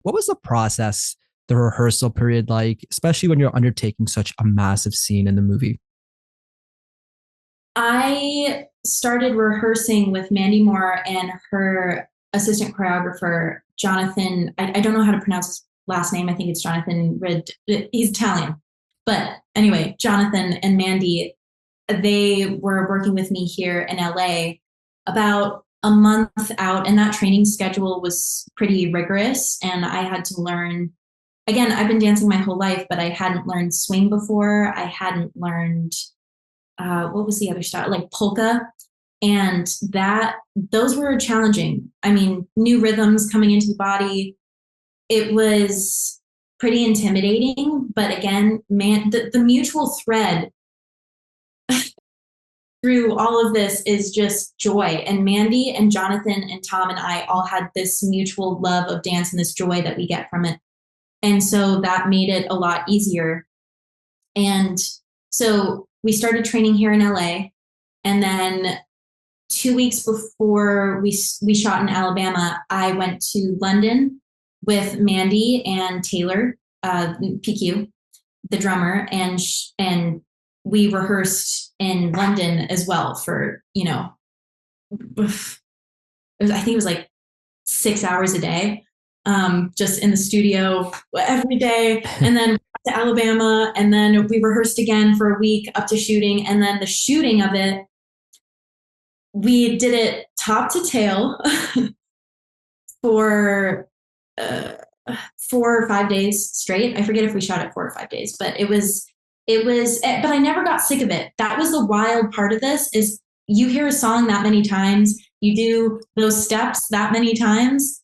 What was the process, the rehearsal period like, especially when you're undertaking such a massive scene in the movie? I started rehearsing with Mandy Moore and her assistant choreographer, Jonathan. I don't know how to pronounce his last name. I think it's Jonathan Red. He's Italian. But anyway, Jonathan and Mandy, they were working with me here in LA about a month out, and that training schedule was pretty rigorous. And I had to learn, again, I've been dancing my whole life, but I hadn't learned swing before. I hadn't learned what was the other style, like polka, and that those were challenging. I mean, new rhythms coming into the body. It was pretty intimidating, but again, man, the mutual thread through all of this is just joy. And Mandy and Jonathan and Tom and I all had this mutual love of dance and this joy that we get from it. And so that made it a lot easier. And so we started training here in LA. And then 2 weeks before we shot in Alabama, I went to London with Mandy and Taylor, PQ, the drummer, and we rehearsed in London as well for, I think it was like 6 hours a day, just in the studio every day. And then to Alabama, and then we rehearsed again for a week up to shooting. And then the shooting of it, we did it top to tail for 4 or 5 days straight. I forget if we shot it 4 or 5 days, but but I never got sick of it. That was the wild part of this is you hear a song that many times, you do those steps that many times,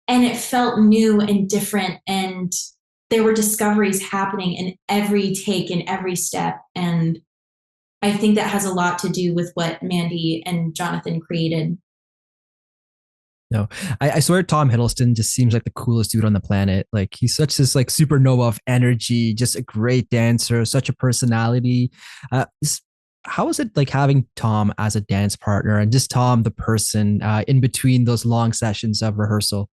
and it felt new and different. And there were discoveries happening in every take, in every step. And I think that has a lot to do with what Mandy and Jonathan created. No, I swear Tom Hiddleston just seems like the coolest dude on the planet. Like he's such this like supernova of energy, just a great dancer, such a personality. How is it like having Tom as a dance partner and just Tom the person in between those long sessions of rehearsal?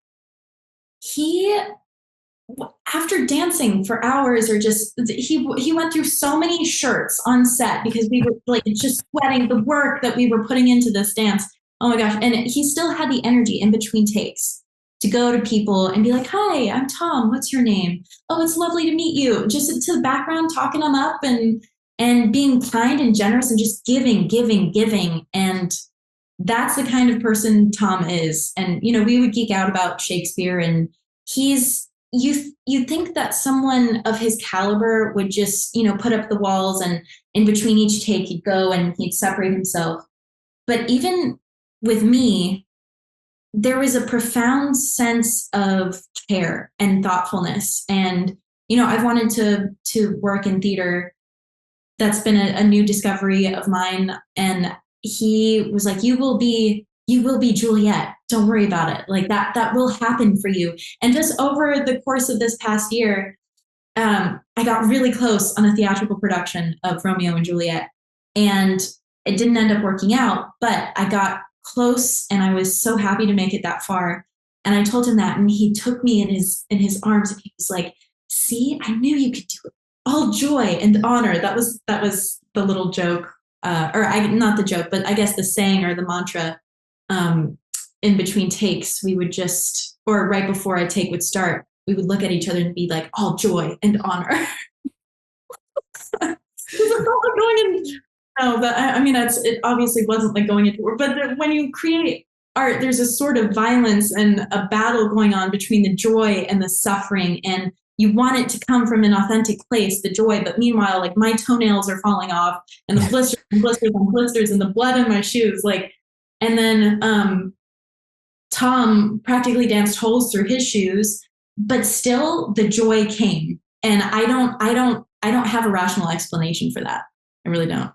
He, after dancing for hours, or just he went through so many shirts on set because we were like just sweating the work that we were putting into this dance. Oh my gosh. And he still had the energy in between takes to go to people and be like, hi, I'm Tom, what's your name? Oh, it's lovely to meet you, just to the background, talking them up, and being kind and generous and just giving. And that's the kind of person Tom is. And we would geek out about Shakespeare, and he's you think that someone of his caliber would just put up the walls, and in between each take he'd go and he'd separate himself. But even with me, there was a profound sense of care and thoughtfulness. And I've wanted to work in theater. That's been a new discovery of mine. And he was like, you will be Juliet. Don't worry about it. Like that will happen for you. And just over the course of this past year, I got really close on a theatrical production of Romeo and Juliet, and it didn't end up working out, but I got close, and I was so happy to make it that far. And I told him that, and he took me in his arms, and he was like, "See, I knew you could do it. All joy and honor." That was the little joke, not the joke, but I guess the saying or the mantra. In between takes, we would just, or right before a take would start, we would look at each other and be like, "All joy and honor." Going in, no, but I mean, it obviously wasn't like going into war, but when you create art, there's a sort of violence and a battle going on between the joy and the suffering. And you want it to come from an authentic place, the joy. But meanwhile, like my toenails are falling off, and the blisters and blisters and blisters, and the blood in my shoes. And then Tom practically danced holes through his shoes, but still the joy came. And I don't have a rational explanation for that. I really don't.